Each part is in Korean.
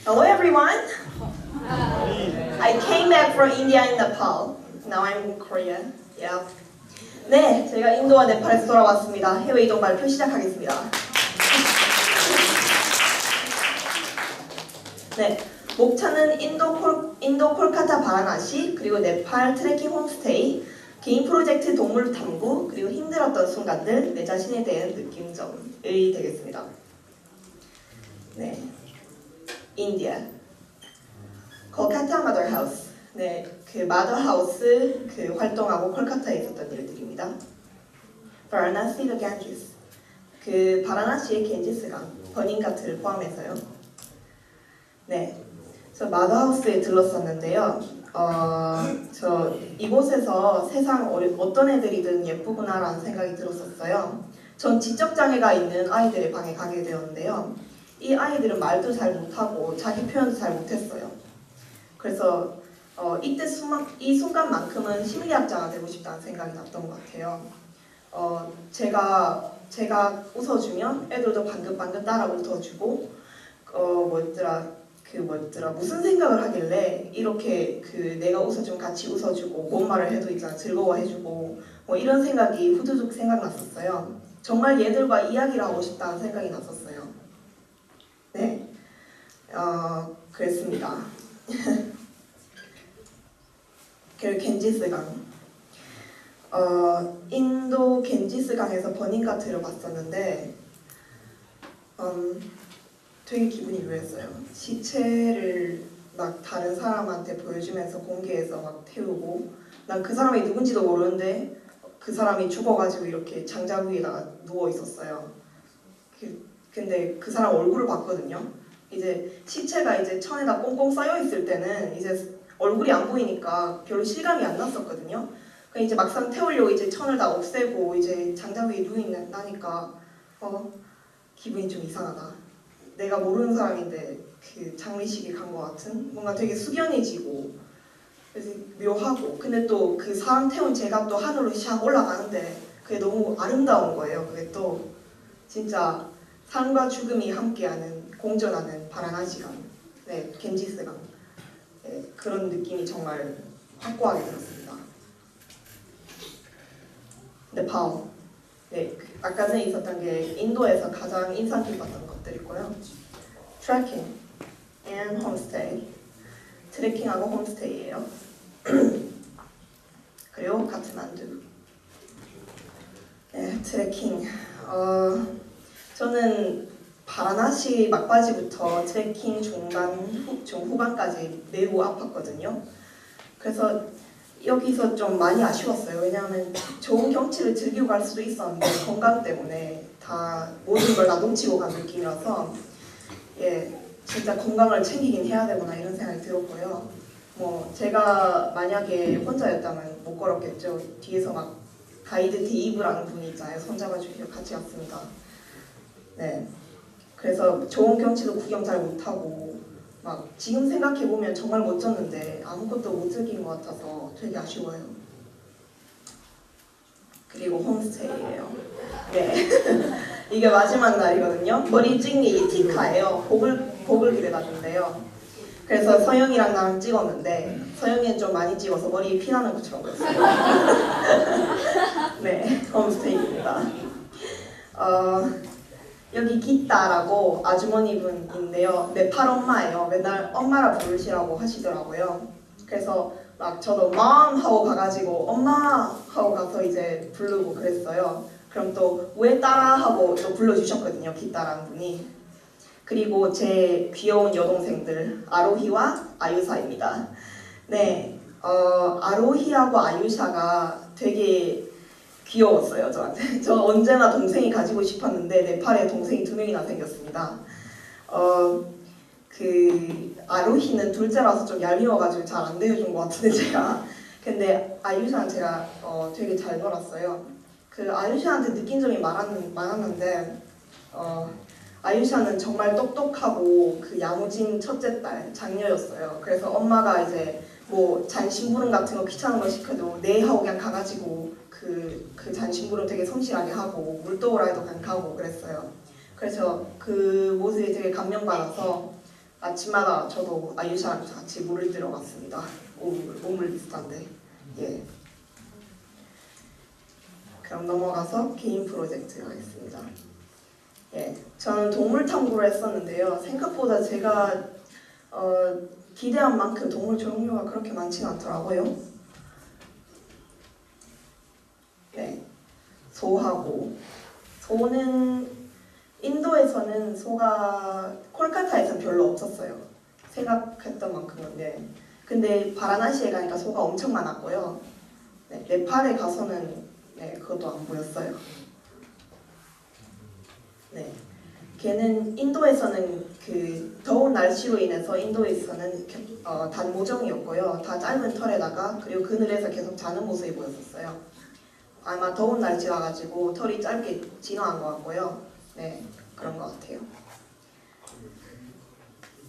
Hello everyone. I came back from India and Nepal. Now I'm in Korea. Yeah. 네, 제가 인도와 네팔에서 돌아왔습니다. 해외 이동 발표 시작하겠습니다. 네, 목차는 인도 콜카타 바라나시, 그리고 네팔 트레킹 홈스테이, 개인 프로젝트 동물 탐구, 그리고 힘들었던 순간들, 내 자신에 대한 느낌점이 되겠습니다. 네, 인디아, 콜카타 마더하우스. 네, 그 마더하우스 그 활동하고 콜카타에 있었던 일들입니다. 바라나시 더 간지스, 그 바라나시의 겐지스강, 버닝가트를 포함해서요. 네, 저 마더하우스에 들렀었는데요. 저 이곳에서 세상 어떤 애들이든 예쁘구나라는 생각이 들었었어요. 전 지적장애가 있는 아이들의 방에 가게 되었는데요. 이 아이들은 말도 잘 못하고 자기 표현도 잘 못했어요. 그래서 이 순간만큼은 심리학자가 되고 싶다는 생각이 났던 것 같아요. 제가 웃어주면 애들도 방긋방긋 따라 웃어주고 무슨 생각을 하길래 이렇게 내가 웃어주면 같이 웃어주고 뭔 말을 해도 있잖아 즐거워해주고 이런 생각이 후두둑 생각났었어요. 정말 얘들과 이야기를 하고 싶다는 생각이 났었어요. 네, 그랬습니다. 그리고 겐지스강, 인도 겐지스강에서 버닝가트를 봤었는데 되게 기분이 묘했어요. 시체를 막 다른 사람한테 보여주면서 공개해서 막 태우고, 난 그 사람이 누군지도 모르는데 그 사람이 죽어가지고 이렇게 장작 위에다가 누워 있었어요. 근데 그 사람 얼굴을 봤거든요. 이제 시체가 이제 천에다 꽁꽁 쌓여 있을 때는 이제 얼굴이 안 보이니까 별로 실감이 안 났었거든요. 그냥 이제 막상 태우려고 이제 천을 다 없애고 이제 장작 위에 누워있나니까 기분이 좀 이상하다. 내가 모르는 사람인데 그 장례식에 간 것 같은 뭔가 되게 숙연해지고 그래서 묘하고, 근데 또 그 사람 태운 제가 또 하늘로 샥 올라가는데 그게 너무 아름다운 거예요. 그게 또 진짜 삶과 죽음이 함께하는 공존하는 바라나시강, 네, 겐지스강, 네, 그런 느낌이 정말 확고하게 들었습니다. 네팔, 네, 아까 전에 있었던 게 인도에서 가장 인상 깊었던 것들이고요. 트레킹 and 홈스테이, 트레킹하고 홈스테이예요. 그리고 카트만두. 네, 트레킹. 저는 바라나시 막바지부터 트레킹 중후반까지 매우 아팠거든요. 그래서 여기서 좀 많이 아쉬웠어요. 왜냐하면 좋은 경치를 즐기고 갈 수도 있었는데 건강 때문에 다 모든 걸 다 놓치고 간 느낌이라서 진짜 건강을 챙기긴 해야 되구나 이런 생각이 들었고요. 제가 만약에 혼자였다면 못 걸었겠죠. 뒤에서 막 가이드 데이브라는 분이 있잖아요. 손잡아주시고 같이 갔습니다. 네, 그래서 좋은 경치도 구경 잘 못하고 막 지금 생각해보면 정말 멋졌는데 아무것도 못 즐긴 것 같아서 되게 아쉬워요. 그리고 홈스테이예요. 네, 이게 마지막 날이거든요. 머리 찍니 티카예요. 복을 그려놨는데요. 그래서 서영이랑 나랑 찍었는데 서영이는 좀 많이 찍어서 머리에 피나는 것처럼 보였어요. 네, 홈스테이입니다. 여기 기타라고 아주머니분인데요. 네팔 엄마예요. 맨날 엄마라 부르시라고 하시더라고요. 그래서 막 저도 mom 하고 가가지고 엄마 하고 가서 이제 부르고 그랬어요. 그럼 또 왜 따라 하고 또 불러주셨거든요. 기타라는 분이. 그리고 제 귀여운 여동생들 아로히와 아유사입니다. 네, 아로히하고 아유샤가 되게 귀여웠어요. 저한테. 저 언제나 동생이 가지고 싶었는데 네팔에 동생이 2명이나 생겼습니다. 그 아로히는 둘째라서 좀 얄미워가지고 잘 안 대해준 것 같은데 제가. 근데 아유샤는 제가 되게 잘 놀았어요. 그 아유샤한테 느낀 점이 많았는데 아유샤는 정말 똑똑하고 그 야무진 첫째 딸, 장녀였어요. 그래서 엄마가 이제 잔심부름 같은 거 귀찮은 거 시켜도 네 하고 그냥 가가지고 그 잔심부름 되게 성실하게 하고 물도우라에도 그냥 가고 그랬어요. 그래서 그 모습이 되게 감명받아서 아침마다 저도 아유샤랑 같이 물을 들어 갔습니다. 오물 비슷한데. 예. 그럼 넘어가서 개인 프로젝트 하겠습니다. 예, 저는 동물 탐구를 했었는데요. 생각보다 제가 기대한 만큼 동물 종류가 그렇게 많지는 않더라고요. 네, 소는 인도에서는 소가 콜카타에서는 별로 없었어요. 생각했던 만큼은. 네. 근데 바라나시에 가니까 소가 엄청 많았고요. 네, 네팔에 가서는 네, 그것도 안 보였어요. 네. 걔는 인도에서는 그 더운 날씨로 인해서 인도에서는 단모정이었고요. 다 짧은 털에다가 그리고 그늘에서 계속 자는 모습이 보였었어요. 아마 더운 날씨라 가지고 털이 짧게 진화한 것 같고요. 네, 그런 것 같아요.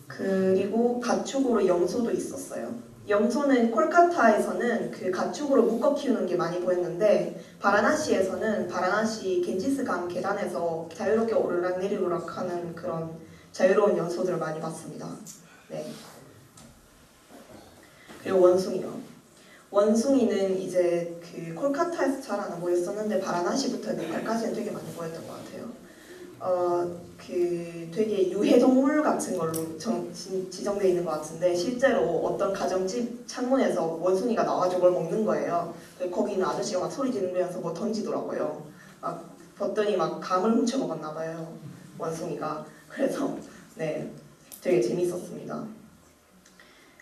그리고 가축으로 염소도 있었어요. 염소는 콜카타에서는 그 가축으로 묶어 키우는 게 많이 보였는데 바라나시에서는 바라나시 겐지스강 계단에서 자유롭게 오르락내리락 하는 그런 자유로운 염소들을 많이 봤습니다. 네. 그리고 원숭이요. 원숭이는 이제 그 콜카타에서 잘 안 보였었는데 바라나시부터 네팔까지는 되게 많이 보였던 것 같아요. 그 되게 유해동물 같은 걸로 지정되어 있는 것 같은데 실제로 어떤 가정집 창문에서 원숭이가 나와가지고 뭘 먹는 거예요. 거기 있는 아저씨가 막 소리 지르면서 뭐 던지더라고요. 막 봤더니 막 감을 훔쳐 먹었나 봐요. 원숭이가. 그래서 네, 되게 재밌었습니다.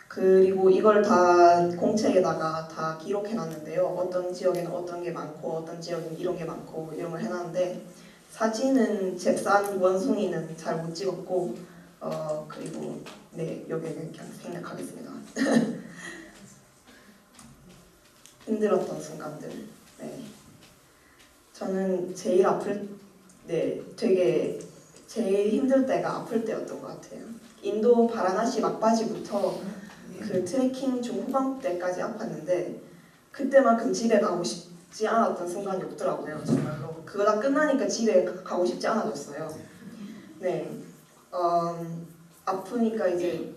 그리고 이걸 다 공책에다가 다 기록해놨는데요. 어떤 지역에는 어떤 게 많고 어떤 지역에는 이런 게 많고 이런 걸 해놨는데 사진은 잽싼 원숭이는 잘 못 찍었고 그리고 네 여기는 그냥 생략하겠습니다. 힘들었던 순간들. 네. 저는 제일 되게 제일 힘들 때가 아플 때였던 것 같아요. 인도 바라나시 막바지부터 그 트레킹 중후반 때까지 아팠는데 그때만큼 집에 가고 싶지 않았던 순간이 없더라고요. 정말로. 그거 다 끝나니까 집에 가고 싶지 않아졌어요. 네, 아프니까 이제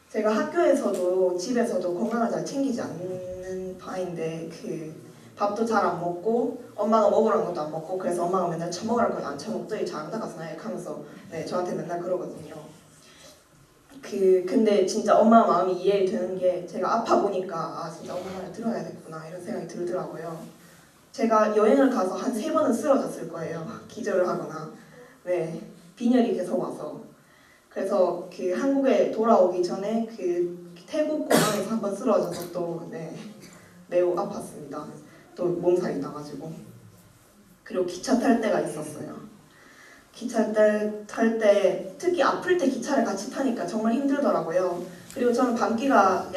제가 학교에서도 집에서도 건강을 잘 챙기지 않는 바인데 그 밥도 잘 안 먹고 엄마가 먹으라는 것도 안 먹고 그래서 엄마가 맨날 처먹으라는 건 안 처먹더니 잘한다 가서 하면서 네, 저한테 맨날 그러거든요. 근데 진짜 엄마 마음이 이해되는 게 제가 아파 보니까 아 진짜 엄마 말을 들어야겠구나 이런 생각이 들더라고요. 제가 여행을 가서 한 3번은 쓰러졌을 거예요. 기절을 하거나 네, 빈혈이 계속 와서. 그래서 그 한국에 돌아오기 전에 그 태국 공항에서 한번 쓰러져서 또 네, 매우 아팠습니다. 또 몸살이 나가지고. 그리고 기차 탈 때가 있었어요. 기차 탈 때 특히 아플 때 기차를 같이 타니까 정말 힘들더라고요. 그리고 저는 감기가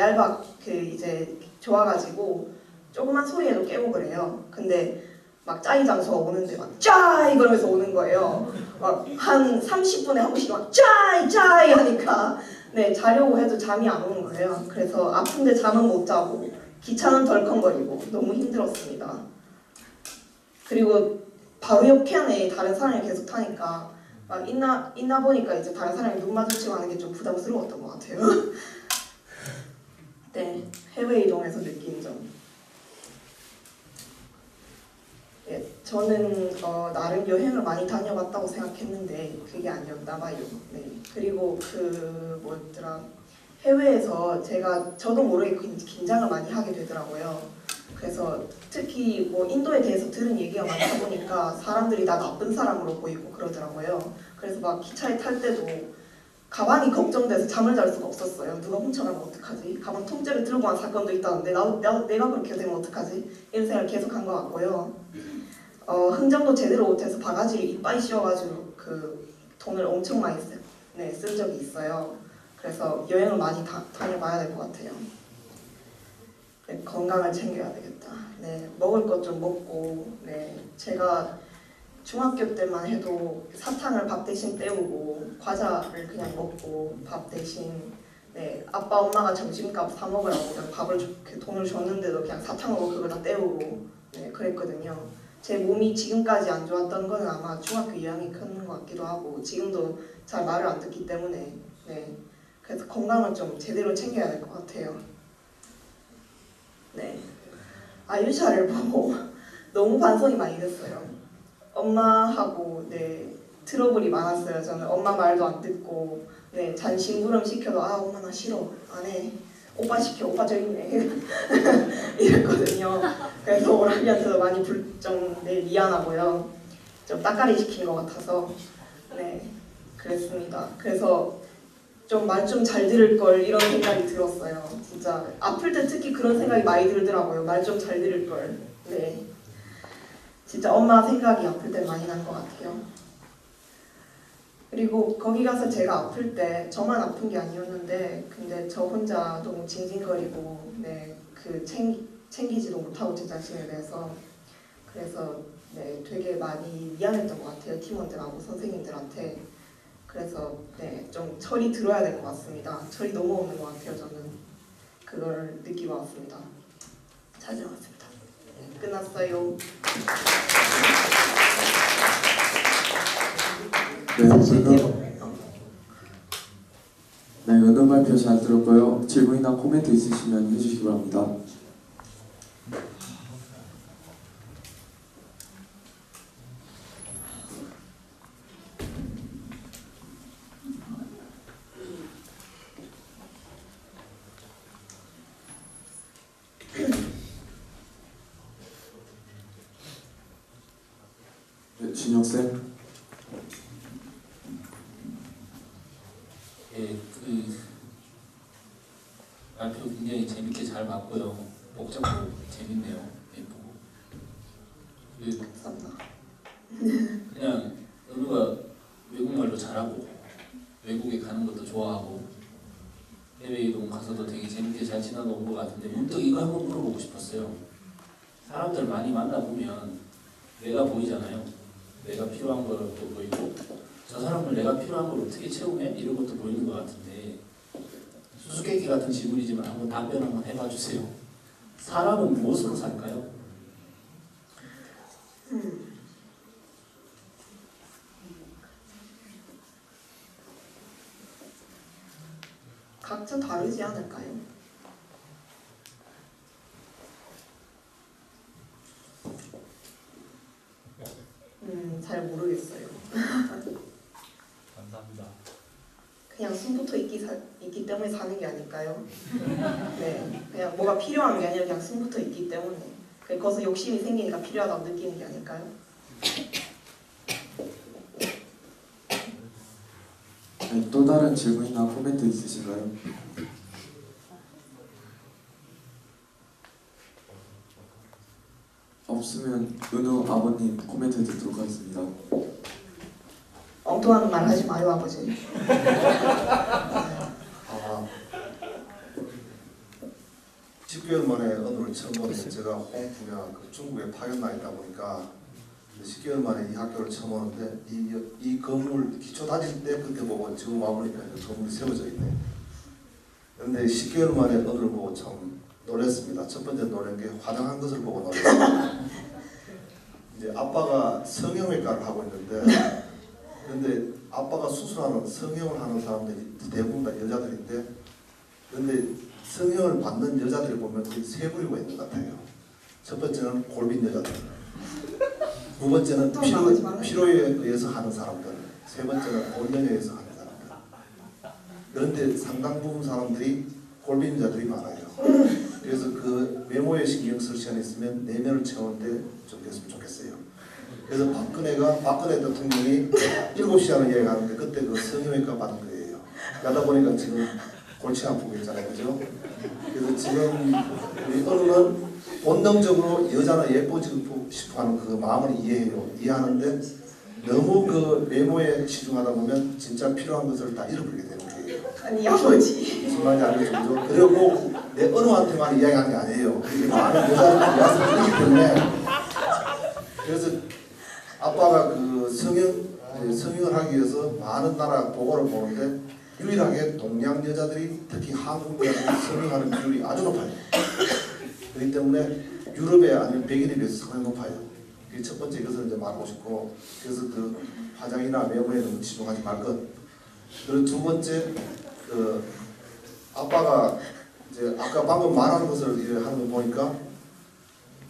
이제 좋아가지고 조그만 소리에도 깨고 그래요. 근데 막 짜이 장소가 오는데 막 짜이 그러면서 오는 거예요. 막 한 30분에 한 번씩 막 짜이 짜이 하니까 네 자려고 해도 잠이 안 오는 거예요. 그래서 아픈데 잠은 못 자고 기차는 덜컹거리고 너무 힘들었습니다. 그리고 바로 옆 칸에 다른 사람이 계속 타니까 막 있나 보니까 이제 다른 사람이 눈 마주치고 하는 게 좀 부담스러웠던 것 같아요. 네, 해외 이동에서 느낀 점. 예, 저는 나름 여행을 많이 다녀봤다고 생각했는데 그게 아니었나 봐요. 네, 그리고 해외에서 저도 모르게 긴장을 많이 하게 되더라고요. 그래서 특히 인도에 대해서 들은 얘기가 많다 보니까 사람들이 나 나쁜 사람으로 보이고 그러더라고요. 그래서 막 기차에 탈 때도 가방이 걱정돼서 잠을 잘 수가 없었어요. 누가 훔쳐가면 어떡하지? 가방 통째로 들고 간 사건도 있다는데 내가 그렇게 되면 어떡하지? 이런 생각을 계속 한 것 같고요. 흥정도 제대로 못해서 바가지를 이빨 씌워가지고 그 돈을 엄청 많이 쓴 적이 있어요. 그래서 여행을 많이 다녀봐야 될 것 같아요. 네, 건강을 챙겨야 되겠다. 네, 먹을 것 좀 먹고, 네, 제가 중학교 때만 해도 사탕을 밥 대신 때우고 과자를 그냥 먹고 밥 대신 네, 아빠 엄마가 점심값 사 먹으라고 그냥 돈을 줬는데도 그냥 사탕으로 그걸 다 때우고 네, 그랬거든요. 제 몸이 지금까지 안 좋았던 건 아마 중학교 2학년이 큰 것 같기도 하고 지금도 잘 말을 안 듣기 때문에 네, 그래서 건강을 좀 제대로 챙겨야 될 것 같아요. 네. 아유샤를 보고 너무 반성이 많이 됐어요. 엄마하고 트러블이 많았어요. 저는 엄마 말도 안 듣고 잔심부름 시켜도 엄마 나 싫어 안 해. 오빠 시켜 오빠 저기 있네 이랬거든요. 그래서 오라비한테도 많이 좀 미안하고요. 좀 따까리 시킨 것 같아서 그랬습니다. 그래서 좀 말 좀 잘 들을 걸 이런 생각이 들었어요. 진짜 아플 때 특히 그런 생각이 많이 들더라고요. 말 좀 잘 들을 걸. 진짜 엄마 생각이 아플 때 많이 난 것 같아요. 그리고 거기 가서 제가 아플 때 저만 아픈 게 아니었는데 근데 저 혼자 너무 징징거리고 챙기지도 못하고 제 자신에 대해서 그래서 되게 많이 미안했던 것 같아요. 팀원들하고 선생님들한테. 그래서 좀 철이 들어야 될 것 같습니다. 철이 너무 없는 것 같아요. 저는 그걸 느끼고 왔습니다. 잘 들어갔습니다. 끝났어요. 연어 발표 잘 들었고요. 질문이나 코멘트 있으시면 해주시기 바랍니다. 준혁쌤. 발표 굉장히 재밌게 잘 봤고요. 복잡하고 재밌네요. 예쁘고. 그냥 은우가 외국말도 잘하고 외국에 가는 것도 좋아하고 해외 이동 가서도 되게 재밌게 잘 지나다 온 것 같은데 문득 이거 한번 물어보고 싶었어요. 사람들 많이 만나보면 내가 보이잖아요. 내가 필요한 것도 보이고 저 사람을 내가 필요한 걸 어떻게 채우면 이런 것도 보이는 것 같은데 수수께끼 같은 질문이지만 한번 답변 한번 해봐 주세요. 사람은 무엇으로 살까요? 각자 다르지 않을까요? 잘 모르겠어요. 감사합니다. 그냥 숨부터 있기 때문에 사는 게 아닐까요? 그냥 뭐가 필요한 게 아니라 그냥 숨부터 있기 때문에 거기서 욕심이 생기니까 필요하다고 느끼는 게 아닐까요? 또 다른 질문이나 코멘트 있으신가요? 없으면 은우 아버님 코멘트 듣도록 하겠습니다. 엉뚱한 말 하지 마요 아버지. 10개월 만에 언어를 처음 보는데 제가 홍콩이나 중국에 파견 나 있다 보니까 10개월 만에 이 학교를 처음 오는데 이 건물 기초 다질 때 그때 보고 지금 와보니까 건물이 세워져 있네. 그런데 10개월 만에 언어를 보고 참 놀랐습니다. 첫 번째 놀란 게 화장한 것을 보고 놀랐습니다. 이제 아빠가 성형외과를 하고 있는데 그런데 아빠가 수술하는 성형을 하는 사람들이 대부분 다 여자들인데 그런데 성형을 받는 여자들을 보면 거의 세 부류가 있는 것 같아요. 첫 번째는 골빈 여자들, 두 번째는 피로에 의해서 하는 사람들, 세 번째는 골련에 의해서 하는 사람들. 그런데 상당 부분 사람들이 골빈 여자들이 많아요. 그래서 그 외모에 신경 쓸 시간이 있으면 내면을 채우는데 좀 됐으면 좋겠어요. 그래서 박근혜 대통령이 7시간을 이야기하는데 그때 그 성형외과 받은 거예요. 그러다 보니까 지금 골치 아프고 있잖아요. 그죠? 그래서 지금 우리 언론은 본능적으로 여자는 예뻐지고 싶어하는 그 마음을 이해하는데 너무 그 외모에 치중하다 보면 진짜 필요한 것을 다 잃어버리게 되는 거예요. 아니 아버지. 무슨 말인지 알겠죠? 그리고 내 언어한테만 이야기하는 게 아니에요. 이게 많은 여자들이 와서 그러기 때문에 그래서 아빠가 그 성형을 하기 위해서 많은 나라 보고를 보는데 유일하게 동양 여자들이 특히 한국 여자들이 성형하는 비율이 아주 높아요. 그렇기 때문에 유럽에 아니면 백인에 비해서 상당히 높아요. 그게 첫 번째 이것을 이제 말하고 싶고 그래서 그 화장이나 외모에 너무 치중하지 말 것. 그리고 두 번째 그 아빠가 이제 아까 방금 말하는 것을 이제 하는 거 보니까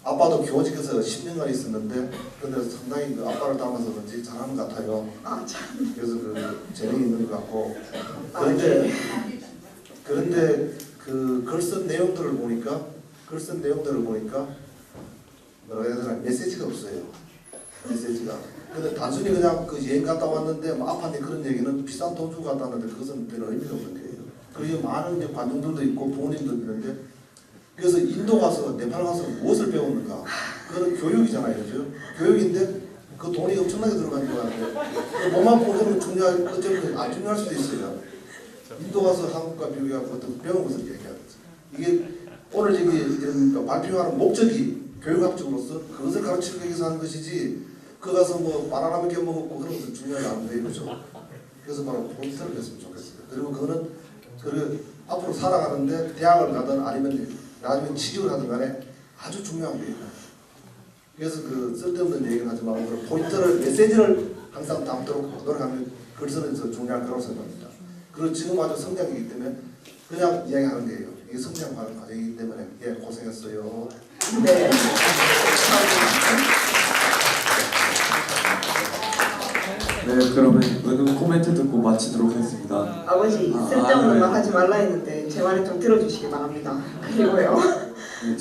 아빠도 교직에서 10년간 있었는데 근데 상당히 그 아빠를 닮아서 그런지 잘하는 것 같아요. 아 참. 그래서 그 재능이 있는 것 같고 아, 네. 그런데 그 글 쓴 내용들을 보니까 뭐라 해야 되나 메시지가 없어요. 메시지가. 근데 단순히 그냥 그 여행 갔다 왔는데 뭐 아팠네 그런 얘기는 비싼 돈 주고 갔다 왔는데 그것은 별 의미가 없는 거예요. 그리고 많은 이제 관중들도 있고 부모님도 있는데 그래서 인도 가서 네팔 가서 무엇을 배웠는가? 그건 교육이잖아요, 그죠? 교육인데 그 돈이 엄청나게 들어가는 거 같아요. 몸만 보면 중요할 어쩌면 안 중요할 수도 있어요. 인도 가서 한국과 비교해서 어떤 배운 것을 얘기하는 거죠. 이게 오늘 여기 이런 발표하는 목적이 교육학적으로서 그것을 가르치기 위해서 하는 것이지 그 가서 뭐 바나나 몇 개 먹었고 그런 것은 중요하지 않은데 그렇죠. 그래서 바로 포인트를 냈으면 좋겠어요. 그리고 그거는 앞으로 살아가는데 대학을 가든 아니면 나중에 취직을 하든 간에 아주 중요한 거예요. 그래서 그 쓸데없는 얘기는 하지 말고 그 포인트를 메시지를 항상 담도록 노력하면 글쓰는 더 중요할 거라고 생각합니다. 그리고 지금 아주 성장이기 때문에 그냥 이야기하는 거예요. 이게 성장하는 과정이기 때문에 예 고생했어요. 네. 네, 그러면 은우 코멘트 듣고 마치도록 하겠습니다. 아버지 아, 쓸데없는 네. 말 하지 말라 했는데 제 말을 좀 들어주시기 바랍니다. 그리고요. 네,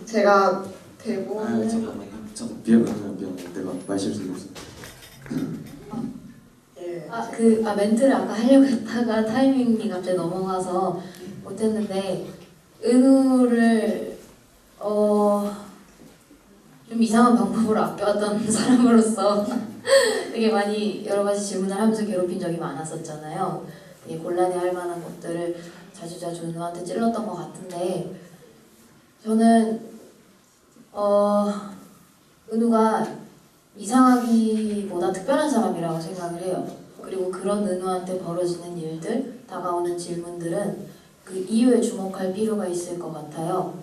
제가 대본 잠깐만요. 미안해. 내가 말 실수했어. 예. 멘트를 아까 하려고 했다가 타이밍이 갑자기 넘어가서 못했는데 은우를 좀 이상한 방법으로 아껴왔던 사람으로서 되게 많이 여러 가지 질문을 하면서 괴롭힌 적이 많았었잖아요. 되게 곤란해할 만한 것들을 자주자주 은우한테 찔렀던 것 같은데 저는 은우가 이상하기보다 특별한 사람이라고 생각을 해요. 그리고 그런 은우한테 벌어지는 일들, 다가오는 질문들은 그 이유에 주목할 필요가 있을 것 같아요.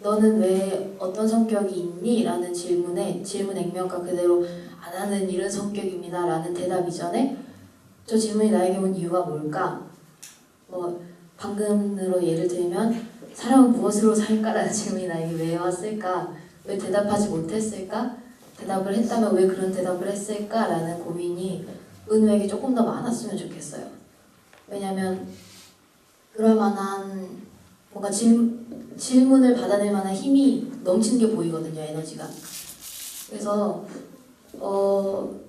너는 왜 어떤 성격이 있니? 라는 질문에 질문 액면가 그대로 나는 이런 성격입니다 라는 대답 이전에 저 질문이 나에게 온 이유가 뭘까? 방금으로 예를 들면 사람은 무엇으로 살까라는 질문이 나에게 왜 왔을까? 왜 대답하지 못했을까? 대답을 했다면 왜 그런 대답을 했을까라는 고민이 은우에게 조금 더 많았으면 좋겠어요. 왜냐면 그럴 만한 뭔가 질문을 받아낼 만한 힘이 넘치는 게 보이거든요, 에너지가. 그래서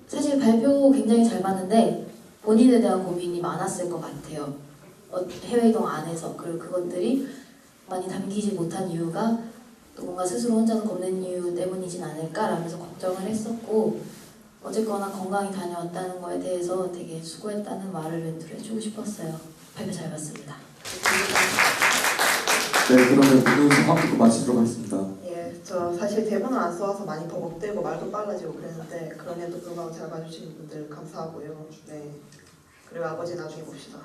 사실 발표 굉장히 잘 봤는데 본인에 대한 고민이 많았을 것 같아요. 해외 이동 안에서. 그리고 그것들이 많이 담기지 못한 이유가 또 뭔가 스스로 혼자서 겁낸 이유 때문이진 않을까라면서 걱정을 했었고 어쨌거나 건강히 다녀왔다는 거에 대해서 되게 수고했다는 말을 멘트로 해주고 싶었어요. 발표 잘 봤습니다. 네, 그러면 은우 상황 듣고 마치도록 하겠습니다. 예, 저 사실 대본을 안 써와서 많이 버벅대고 말도 빨라지고 그랬는데 그럼에도 불구하고 잘 봐주시는 분들 감사하고요. 네. 그리고 아버지 나중에 봅시다.